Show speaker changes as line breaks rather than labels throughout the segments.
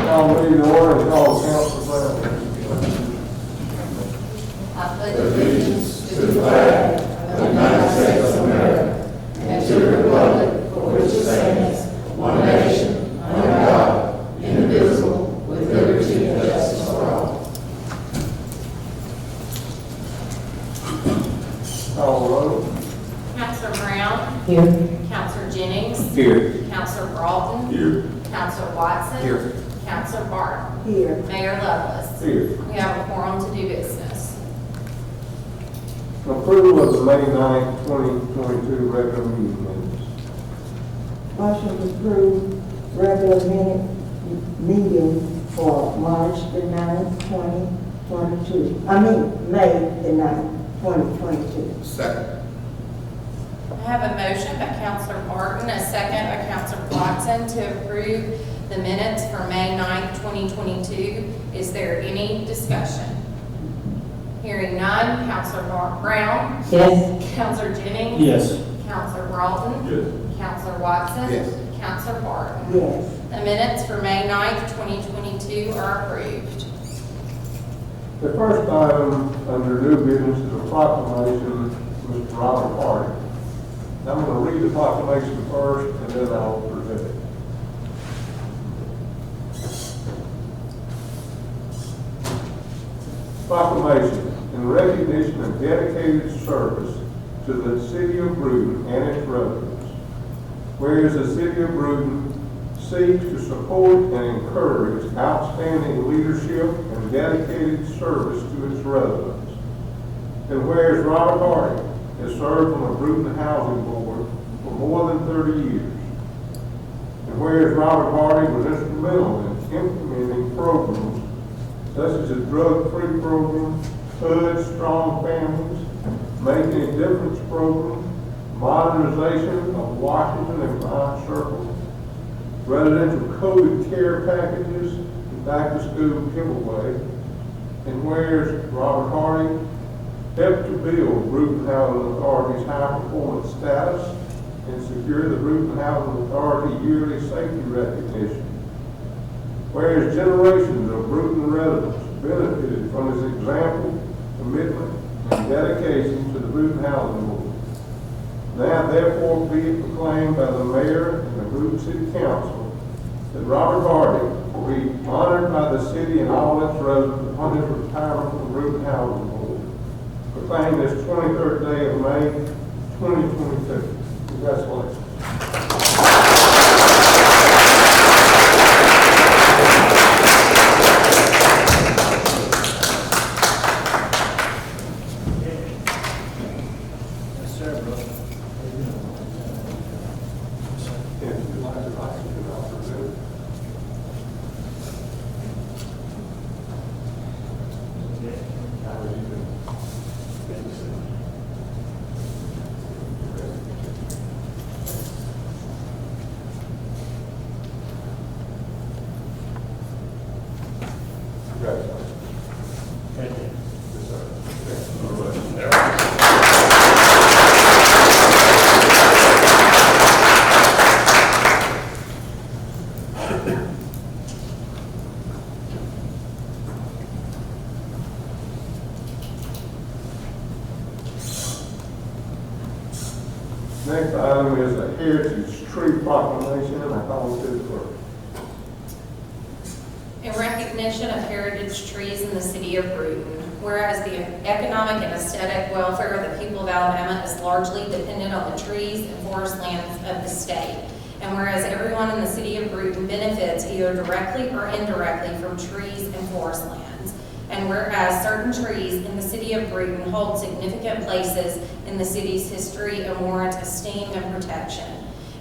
Call meeting to order and call council present.
I pledge allegiance to the flag of the United States of America and to the republic for which it stands, one nation, under God, indivisible, with liberty and justice for all.
Call the roll.
Councilor Brown.
Here.
Councilor Jennings.
Here.
Councilor Broughton.
Here.
Councilor Watson.
Here.
Councilor Barton.
Here.
Mayor Lovelace.
Here.
We have a quorum to do business.
Approval of the May 9th, 2022 regular meeting minutes.
Motion to approve regular meeting for March the 9th, 2022. May the 9th, 2022.
Second.
I have a motion by Councilor Barton, a second by Councilor Watson to approve the minutes for May 9th, 2022. Is there any discussion? Hearing none, Councilor Brown.
Yes.
Councilor Jennings.
Yes.
Councilor Broughton.
Yes.
Councilor Watson.
Yes.
Councilor Barton.
Yes.
The minutes for May 9th, 2022 are approved.
The first item under new business is a proclamation of Mr. Robert Hardy. I'm going to read the proclamation first and then I'll present it. Proclamation in recognition of dedicated service to the City of Brewton and its residents. Whereas the City of Brewton seeks to support and encourage outstanding leadership and dedicated service to its residents. And whereas Robert Hardy has served on the Brewton Housing Board for more than 30 years. And whereas Robert Hardy was instrumental in implementing programs such as the drug-free program, HUD Strong Families, Making a Difference program, modernization of Washington and Vine Circle, residential COVID care packages, and back-to-school giveaway. And whereas Robert Hardy helped to build Brewton Housing Authority's high-performance status and secure the Brewton Housing Authority yearly safety recognition. Whereas generations of Brewton residents benefited from his example, commitment, and dedication to the Brewton Housing Board. Now therefore be it proclaimed by the Mayor and the Brewton City Council that Robert Hardy will be honored by the city and all its residents upon his retirement from the Brewton Housing Board. Proclaimed this 23rd day of May, 2022. Congratulations. Next item is a heritage tree proclamation, and I call it to the clerk.
In recognition of heritage trees in the City of Brewton, whereas the economic and aesthetic welfare of the people of Alabama is largely dependent on the trees and forest lands of the state, and whereas everyone in the City of Brewton benefits either directly or indirectly from trees and forest lands, and whereas certain trees in the City of Brewton hold significant places in the city's history and warrant esteem and protection,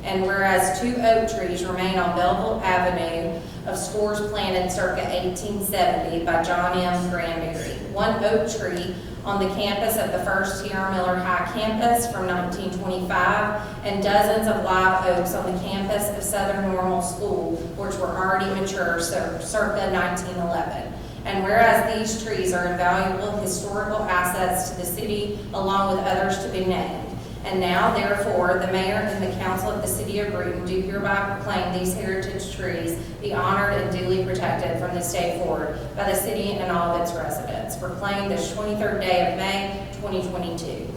and whereas 2 oak trees remain on Belleville Avenue of scores planted circa 1870 by John M. Granberry, 1 oak tree on the campus of the first T.R. Miller High campus from 1925, and dozens of live oaks on the campus of Southern Normal School, which were already mature circa 1911. And whereas these trees are invaluable historical assets to the city, along with others to be named, And now, therefore, the mayor and the council of the city of Brewton do hereby proclaim these heritage trees be honored and duly protected from this day forward by the city and all of its residents. Proclaimed this 23rd day of May, 2022.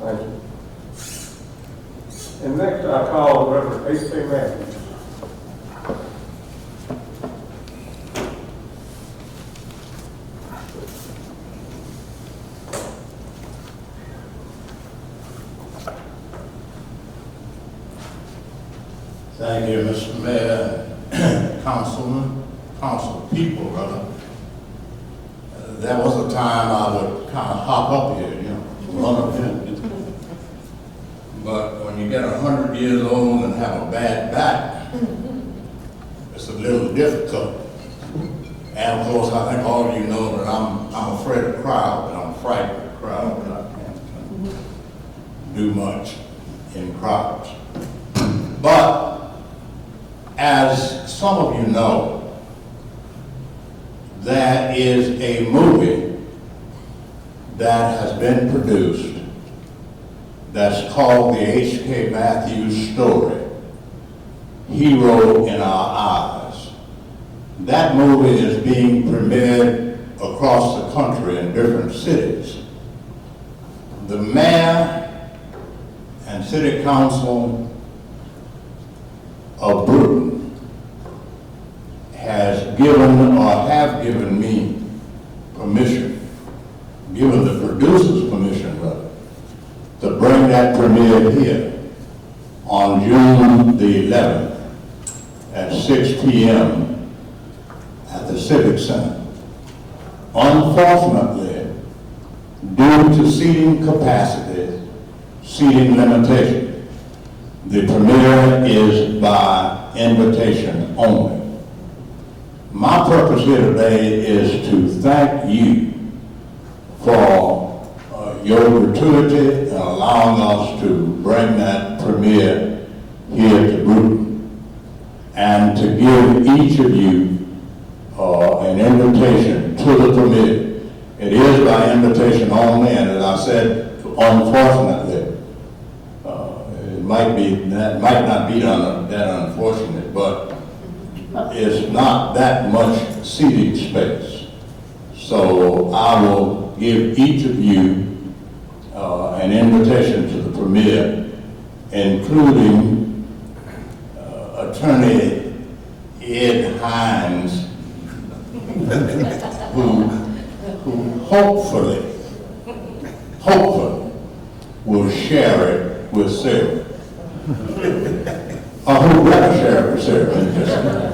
Thank you. And next I call Reverend H.K. Matthews.
Thank you, Mr. Mayor, council people, brother. There was a time I would kind of hop up here, run up here. But when you get 100 years old and have a bad back, it's a little difficult. And of course, I think all of you know that I'm afraid of crowds, and I'm frightened of crowds, and I can't do much in crowds. But as some of you know, there is a movie that has been produced that's called the H.K. Matthews story, Hero in Our Eyes. That movie is being premiered across the country in different cities. The mayor and city council of Brewton has given or have given me permission, given the producers permission rather, to bring that premiere here on June the 11th at 6 p.m. at the Civic Center. Unfortunately, due to seating capacity, seating limitation, the premiere is by invitation only. My purpose here today is to thank you for your gratuity in allowing us to bring that premiere here to Brewton, and to give each of you an invitation to the premiere. It is by invitation only, and as I said, unfortunately, that might not be that unfortunate, but it's not that much seating space. So I will give each of you an invitation to the premiere, including Attorney Ed Hines, who hopefully will share it with Sarah. Or who'd rather share it with Sarah.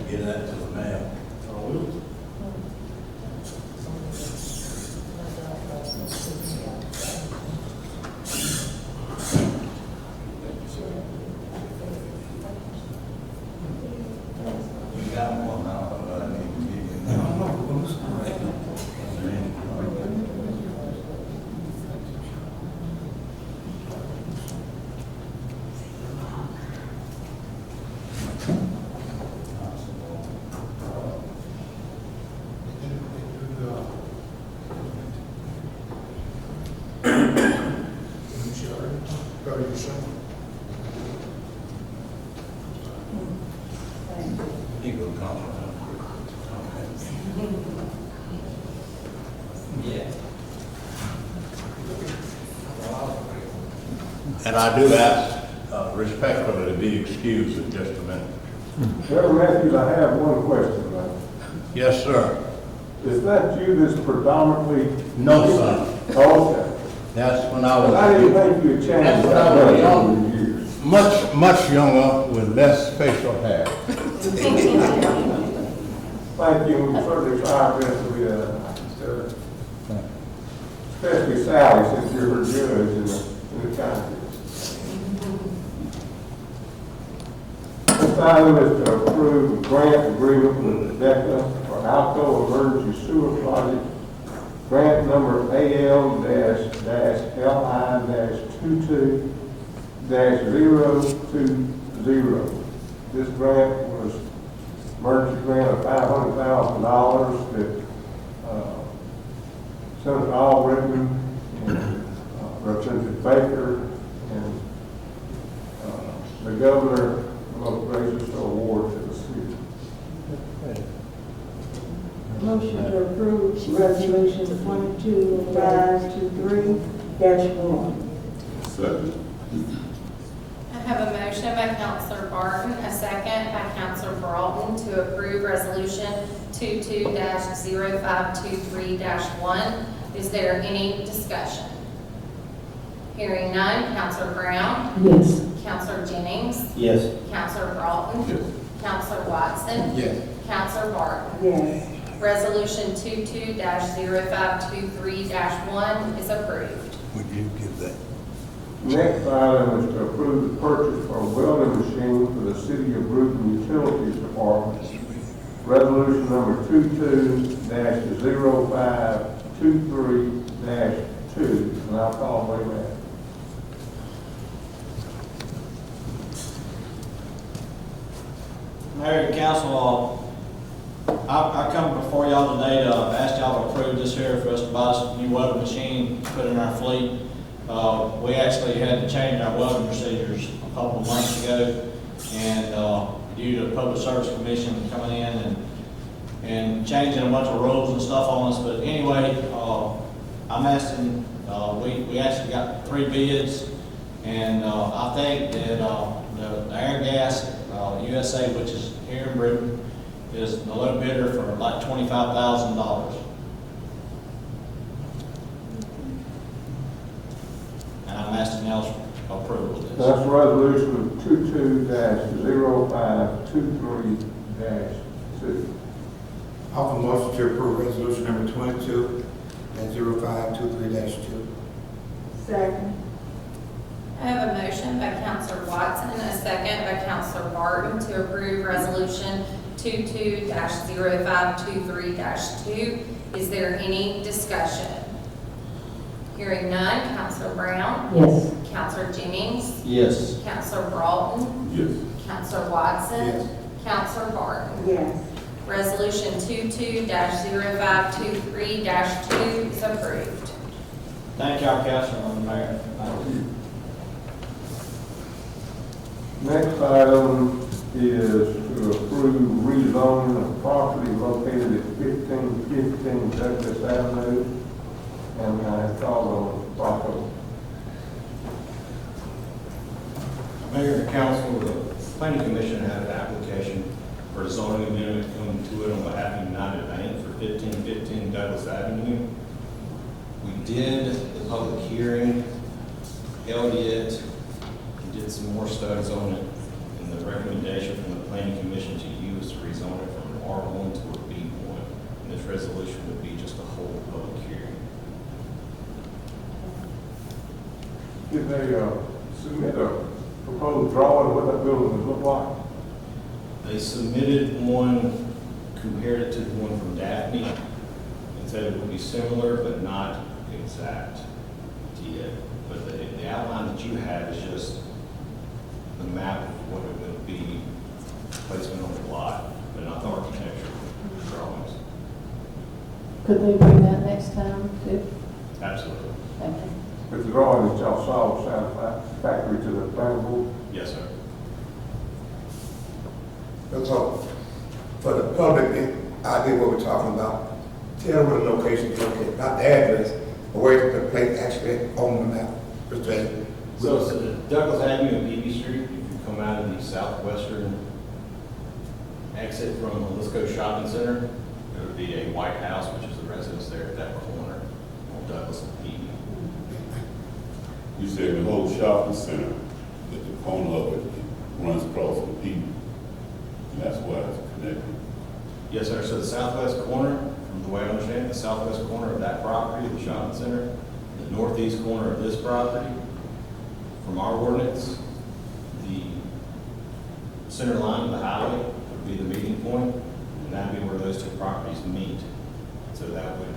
Give that to the mayor. You got one now, but I need to give you Eagle compliment. Yeah. And I do ask respectfully to be excused in just a minute.
Reverend Matthews, I have one question, man.
Yes, sir.
Is that you that's predominantly?
No, sir.
Oh, okay.
That's when I was.
I didn't think you had changed
That's when
that
I was
much
young.
over the years.
Much younger with less facial hair.
Thank you, we certainly try our best to be especially Sally, since you're her judge in the county. This item is to approve a grant agreement with DECA for Alco Emergency Sewer Project, grant number AL-DEC LI-22-020. This grant was emergency grant of $500,000 that Senator Albritton and Representative Baker and the governor most gracious to award to the city.
Motion to approve resolution 22-523-1.
Second.
I have a motion by Counselor Barton, a second by Counselor Broughton to approve resolution 22-0523-1. Is there any discussion? Hearing none, Counselor Brown?
Yes.
Counselor Jennings?
Yes.
Counselor Broughton?
Yes.
Counselor Watson?
Yes.
Counselor Barton?
Yes.
Resolution 22-0523-1 is approved.
Would you give that?
Next item is to approve the purchase for a welding machine for the City of Brewton Utilities Department. Resolution number 22-0523-2, and I'll call Ray Matt.
Mayor and council, I come before y'all today to ask y'all to approve this here for us to buy this new welding machine, to put in our fleet. We actually had to change our welding procedures a couple of months ago, and due to the Public Service Commission coming in and changing a bunch of rules and stuff on us. But anyway, I'm asking, we actually got 3 bids, and I think that the Air Gas USA, which is here in Brewton, is the low bidder for like $25,000. And I'm asking y'all's approval of this.
That's resolution 22-0523-2.
Offer motion to approve resolution number 22-0523-2.
Second.
I have a motion by Counselor Watson and a second by Counselor Barton to approve resolution 22-0523-2. Is there any discussion? Hearing none, Counselor Brown?
Yes.
Counselor Jennings?
Yes.
Counselor Broughton?
Yes.
Counselor Watson?
Yes.
Counselor Barton?
Yes.
Resolution 22-0523-2 is approved.
Thank y'all, Councilman, Mayor. Thank you.
Next item is to approve rezoning of property located at 1515 Douglas Avenue, and I call on Rocco.
Mayor and council, the planning commission had an application for a zoning amendment coming to it on behalf of United Bank for 1515 Douglas Avenue. We did the public hearing, held it, and did some more studies on it, and the recommendation from the planning commission to you is to rezone it from an R1 to a B1. And this resolution would be just a whole public hearing.
Did they submit a proposed drawing of what that building would look like?
They submitted one, compared it to the one from Daphne, and said it would be similar but not exact to it. But the outline that you have is just the map of what it would be, placement on the lot, but not the architecture drawings.
Could they bring that next time too?
Absolutely.
Okay.
If the drawing that y'all saw was satisfactory to the planning board?
Yes, sir.
So, for the public, idea what we're talking about, tell where the location is located, not the address, but where the place actually on the map.
So it's Douglas Avenue and Beebe Street. If you come out of the southwestern exit from the Lisco Shopping Center, there would be a White House, which is the residence there at that corner on Douglas and Beebe.
You said the whole shopping center, that the corner of it runs across the people, and that's why it's connected.
Yes, sir. So the southwest corner, from the way I understand it, the southwest corner of that property, the shopping center, the northeast corner of this property, from our ordinance, the center line of the highway would be the meeting point, and that'd be where those two properties meet. So that would,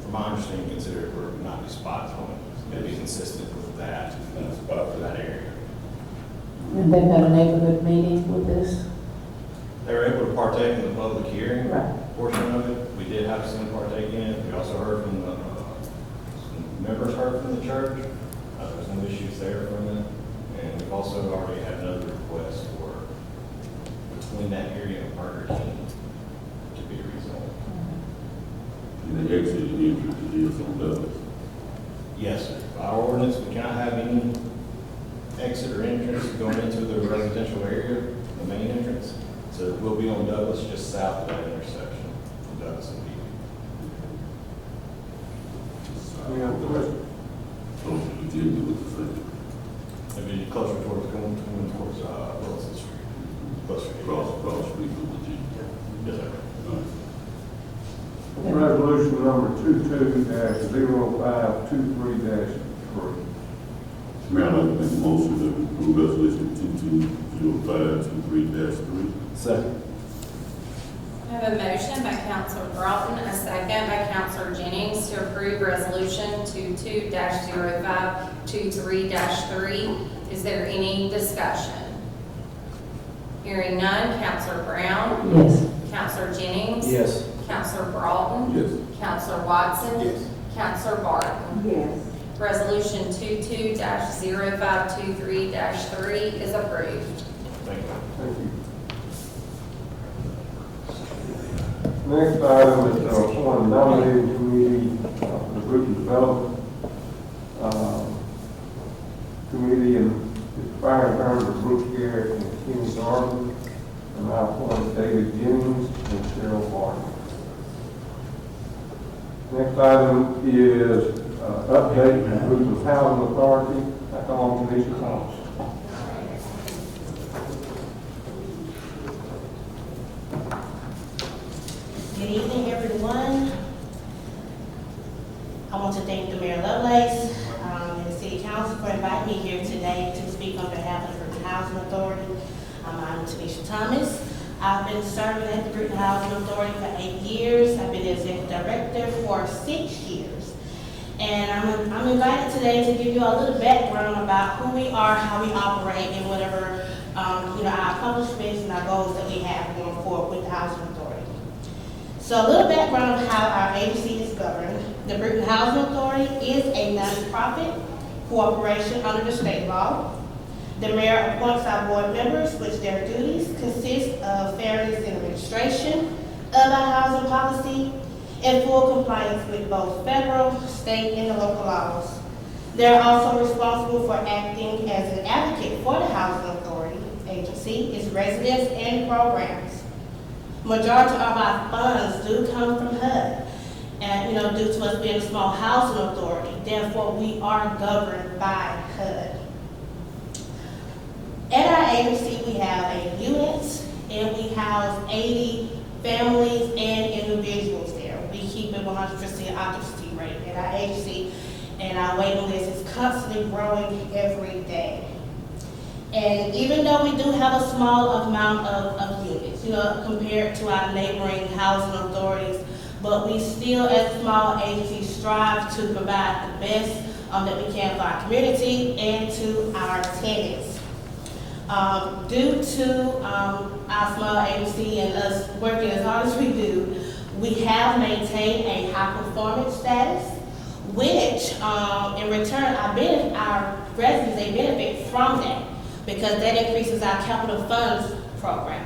from from my understanding, considered for not be spot zoning. It'd be consistent with that, for that area.
And they've had a neighborhood meeting with this?
They were able to partake in the public hearing
Right.
portion of it. We did have some partake in it. We also heard from the, some members heard from the church. There's no issues there from it. And we've also already had another request for between that area and Burger King to be rezoned.
And the exit entrance is on Douglas.
Yes, sir. By our ordinance, we cannot have any exit or entrance going into the residential area, the main entrance. So it will be on Douglas, just south of that intersection, from Douglas and Beatty.
Any other questions?
Closer to Virginia with the center.
It'd be closer towards, going towards, Wilson Street. Closer to.
Cross street from Virginia.
Yes, sir.
Resolution number 22-0523-3.
Mayor, I'd like to make a motion to approve resolution 22-0523-3.
Second.
I have a motion by Counselor Broughton, a second by Counselor Jennings to approve Resolution 22-0523-3. Is there any discussion? Hearing none, Counselor Brown?
Yes.
Counselor Jennings?
Yes.
Counselor Broughton?
Yes.
Counselor Watson?
Yes.
Counselor Barton?
Yes.
Resolution 22-0523-3 is approved.
Thank you.
Thank you. Next item is appoint a nominating committee for the Brewton Development Committee, and it's expiring terms of Brooks Garrett and Kenny Garden, and I appoint David Jennings and Cheryl Barton. Next item is update from Brewton Housing Authority. I call on Tanisha Thomas.
Good evening, everyone. I want to thank the Mayor Lovelace and the City Council for inviting me here today to speak on behalf of the Brewton Housing Authority. I'm Tanisha Thomas. I've been serving at the Brewton Housing Authority for 8 years. I've been executive director for 6 years. And I'm invited today to give you a little background about who we are, how we operate, and whatever our accomplishments and our goals that we have going forward with the Housing Authority. So a little background of how our agency is governed. The Brewton Housing Authority is a non-profit corporation under the state law. The mayor appoints our board members, which their duties consist of fairness in administration of our housing policy and full compliance with both federal, state, and the local laws. They're also responsible for acting as an advocate for the Housing Authority agency, its residents, and programs. Majority of our funds do come from HUD, and due to us being a small housing authority, therefore we are governed by HUD. At our agency, we have 8 units, and we house 80 families and individuals there. We keep a 100% occupancy rate at our agency, and our waiting list is constantly growing every day. And even though we do have a small amount of units, compared to our neighboring housing authorities, but we still, as a small agency, strive to provide the best that we can for our community and to our tenants. Due to our small agency and us working as hard as we do, we have maintained a high performance status, which in return, our residents, they benefit from that, because that increases our capital funds program,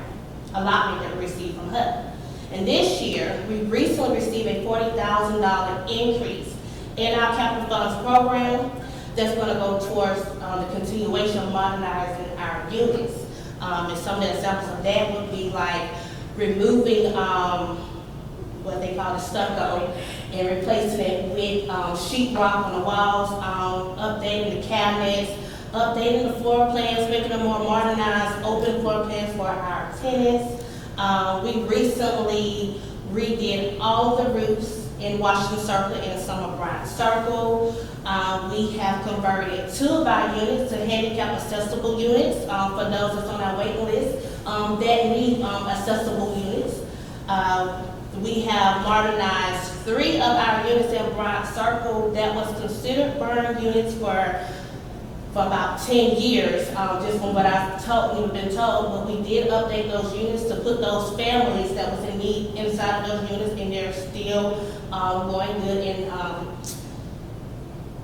allotment that we receive from HUD. And this year, we recently received a $40,000 increase in our capital funds program that's going to go towards the continuation of modernizing our units. And some of the examples of that would be like removing what they call the stucco and replacing it with sheetrock on the walls, updating the cabinets, updating the floor plans, making them more modernized, open floor plans for our tenants. We recently redid all the roofs in Washington Circle and some of Bryant Circle. We have converted 2 of our units to handicap accessible units for those that's on our waiting list that need accessible units. We have modernized 3 of our units in Bryant Circle that was considered burn units for about 10 years, just from what we've been told, but we did update those units to put those families that was in need inside of those units, and they're still going good. And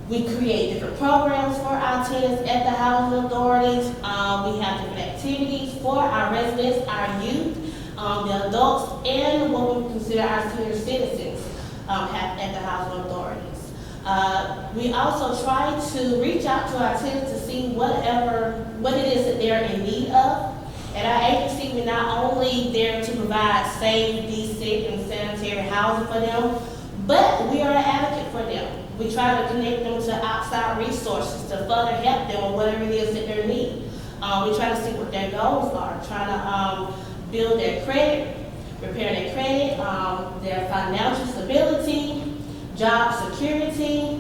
we create different programs for our tenants at the housing authorities. We have different activities for our residents, our youth, the adults, and what we consider our senior citizens at the housing authorities. We also try to reach out to our tenants to see what it is that they're in need of. At our agency, we're not only there to provide safe, decent, and sanitary housing for them, but we are an advocate for them. We try to connect them to outside resources to further help them with whatever it is that they need. We try to see what their goals are, trying to build their credit, repair their credit, their financial stability, job security,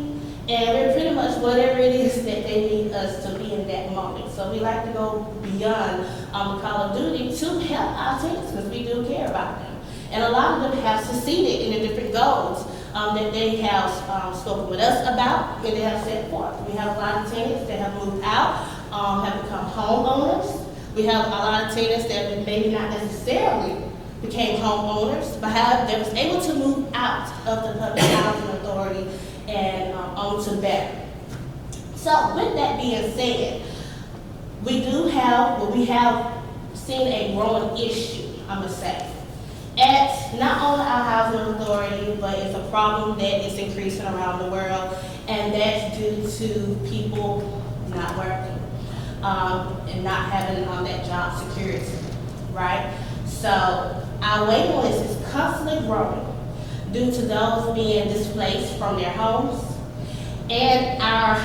and we're pretty much whatever it is that they need us to be in that moment. So we like to go beyond the call of duty to help our tenants because we do care about them. And a lot of them have succeeded in the different goals that they have spoken with us about and they have set forth. We have a lot of tenants that have moved out, have become homeowners. We have a lot of tenants that maybe not necessarily became homeowners, but they was able to move out of the public housing authority and onto better. So with that being said, we have seen a growing issue, I must say, at not only our housing authority, but it's a problem that is increasing around the world, and that's due to people not working and not having that job security, right? So our waiting list is constantly growing due to those being displaced from their homes, and our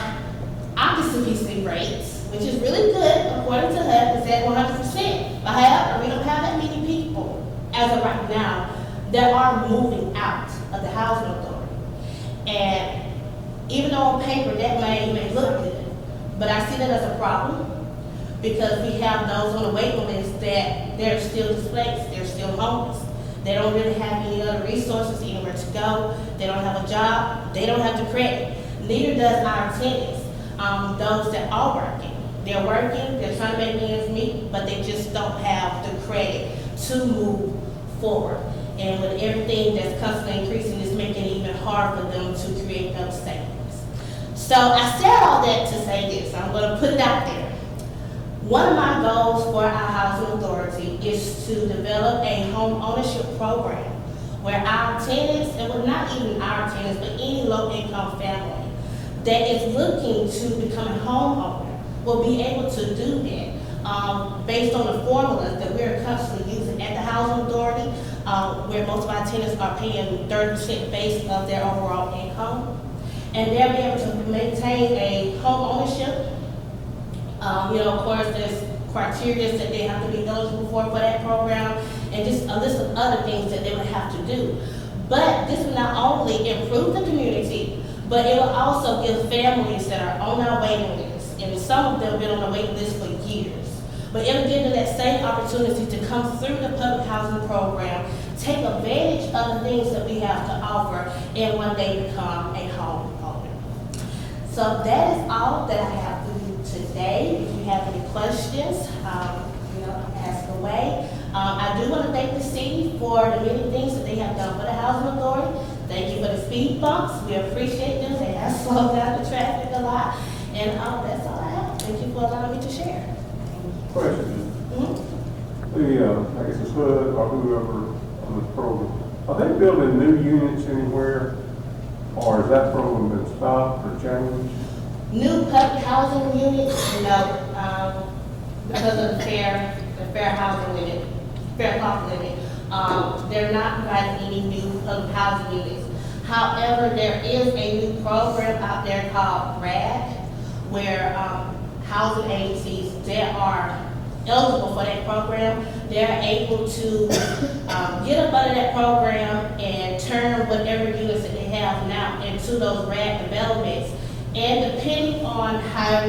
occupancy rates, which is really good according to HUD, is at 100%. But however, we don't have that many people as of right now that are moving out of the housing authority. And even though on paper that may look good, but I see that as a problem because we have those on the waiting list that they're still displaced, they're still homeless. They don't really have any other resources, anywhere to go. They don't have a job. They don't have the credit. Neither does our tenants, those that are working. They're working, they're trying to make ends meet, but they just don't have the credit to move forward. And with everything that's constantly increasing, it's making it even harder for them to create those savings. So I said all that to say this. I'm going to put it out there. One of my goals for our housing authority is to develop a home ownership program where our tenants, and well, not even our tenants, but any low-income family that is looking to become a homeowner will be able to do that based on the formulas that we're constantly using at the housing authority, where most of our tenants are paying 30% base of their overall income. And they'll be able to maintain a home ownership. Of course, there's criteria that they have to be eligible for that program, and just a list of other things that they would have to do. But this will not only improve the community, but it will also give families that are on our waiting list, and some of them have been on the waiting list for years, but it'll give them that same opportunity to come through the public housing program, take advantage of the things that we have to offer, and one day become a home owner. So that is all that I have for you today. If you have any questions, ask away. I do want to thank the city for the many things that they have done for the housing authority. Thank you for the speed bumps. We appreciate them. They have slowed down the traffic a lot. And that's all I have. Thank you for allowing me to share.
Question. I guess it's HUD or whoever on this program, are they building new units anywhere? Or is that program been stopped or changed?
New public housing units, because of the fair housing limit, fair cost limit, they're not providing any new public housing units. However, there is a new program out there called RAD, where housing agencies that are eligible for that program, they're able to get up under that program and turn whatever units that they have now into those RAD developments. And depending on how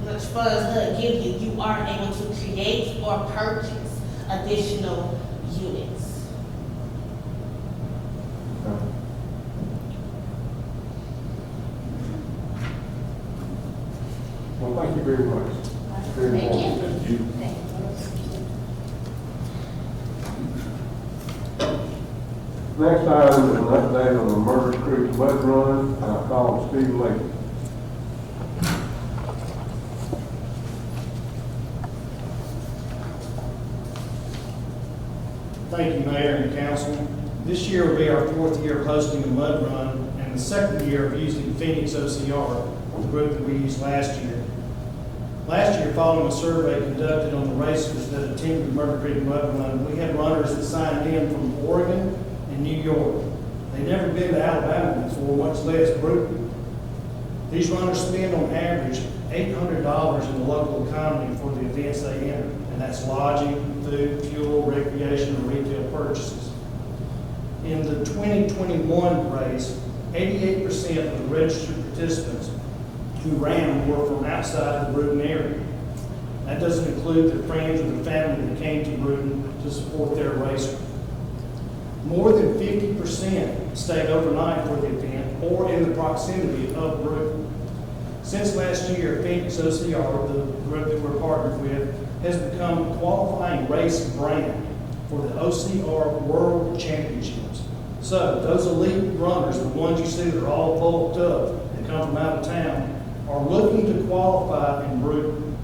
much funds HUD gives you, you are able to create or purchase additional units.
Well, thank you very much. Very
Thank you.
informative. Next item is an update on the Murder Creek Mud Run, and I call Steve Lake.
Thank you, Mayor and Council. This year will be our 4th year of hosting the Mud Run and the 2nd year of using Phoenix OCR, the group that we used last year. Last year, following a survey conducted on the racers that attended the Murder Creek Mud Run, we had runners that signed in from Oregon and New York. They'd never been to Alabama before, much less Brewton. These runners spend on average $800 in the local economy for the events they enter, and that's lodging, food, fuel, recreation, and retail purchases. In the 2021 race, 88% of the registered participants who ran were from outside the Brewton area. That doesn't include their friends or their family that came to Brewton to support their racer. More than 50% stayed overnight for the event or in the proximity of Brewton. Since last year, Phoenix OCR, the group that we're partnered with, has become a qualifying race brand for the OCR World Championships. So those elite runners, the ones you see that are all bulked up and come from out of town, are looking to qualify in Brewton.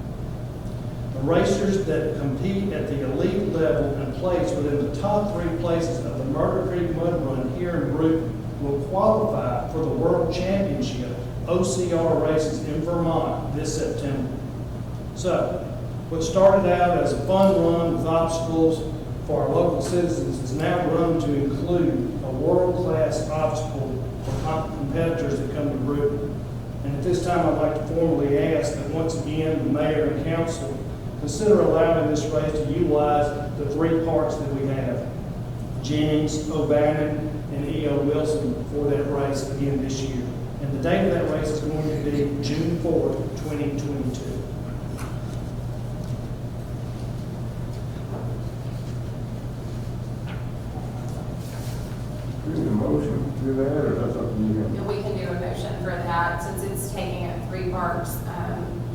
The racers that compete at the elite level and place within the top 3 places of the Murder Creek Mud Run here in Brewton will qualify for the World Championship OCR races in Vermont this September. So, what started out as a fun run with obstacles for our local citizens has now grown to include a world-class obstacle for competitors that come to Brewton. And at this time, I'd like to formally ask that once again, the mayor and council consider allowing this race to utilize the 3 parks that we have, Jennings, O'Bannon, and E.O. Wilson, for that race again this year. And the date of that race is going to be June 4th, 2022.
Do you need a motion to do that, or is that something you have?
And we can do a motion for that, since it's taking up 3 parks.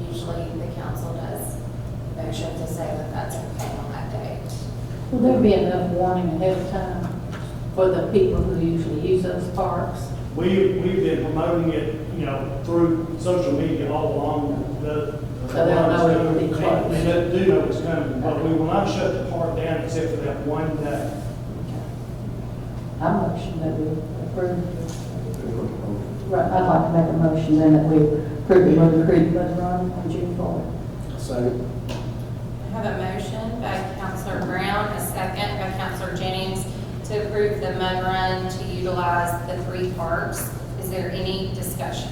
Usually the council does motion to say that that's okay on that date.
Will there be enough warning ahead of time for the people who usually use those parks?
We've been promoting it, through social media all along.
So they'll know it will be closed.
They do know it's coming, but we will not shut the park down except for that one day.
I motion that we approve. Right, I'd like to make a motion then that we approve the Murder Creek Mud Run on June 4th.
Second.
I have a motion by Councilor Brown, a second by Councilor Jennings, to approve the mud run to utilize the 3 parks. Is there any discussion?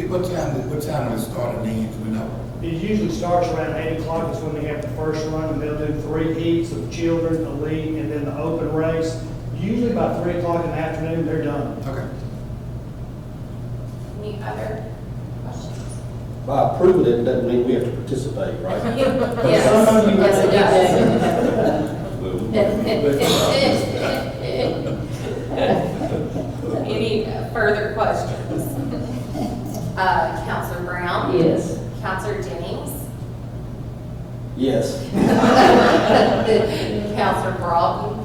What time will it start and end, do we know?
It usually starts around 8 o'clock is when they have the first run, and they'll do 3 heats of children, elite, and then the open race. Usually by 3 o'clock in the afternoon, they're done.
Okay.
Any other questions?
By approving it, doesn't mean we have to participate, right?
Yes,
Some of you-
yes, it does. Any further questions? Councilor Brown?
Yes.
Councilor Jennings?
Yes.
Councilor Broughton?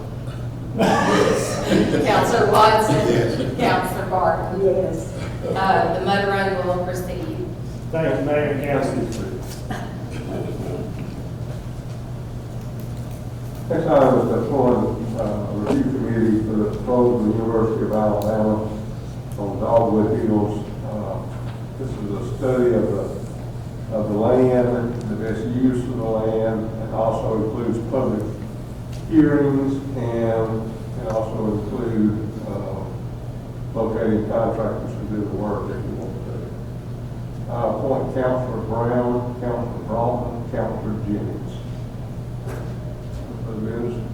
Councilor Watson?
Yes.
Councilor Barton?
Yes.
The mud run will proceed.
Thank you, Mayor and Council.
Next item is the appoint review committee for the proposal of the University of Alabama on Dogwood Hills. This is a study of the land, the best use of the land, and also includes public hearings, and it also include locating contractors to do the work if you want to do. I appoint Councilor Brown, Councilor Broughton, Councilor Jennings. Mr. President,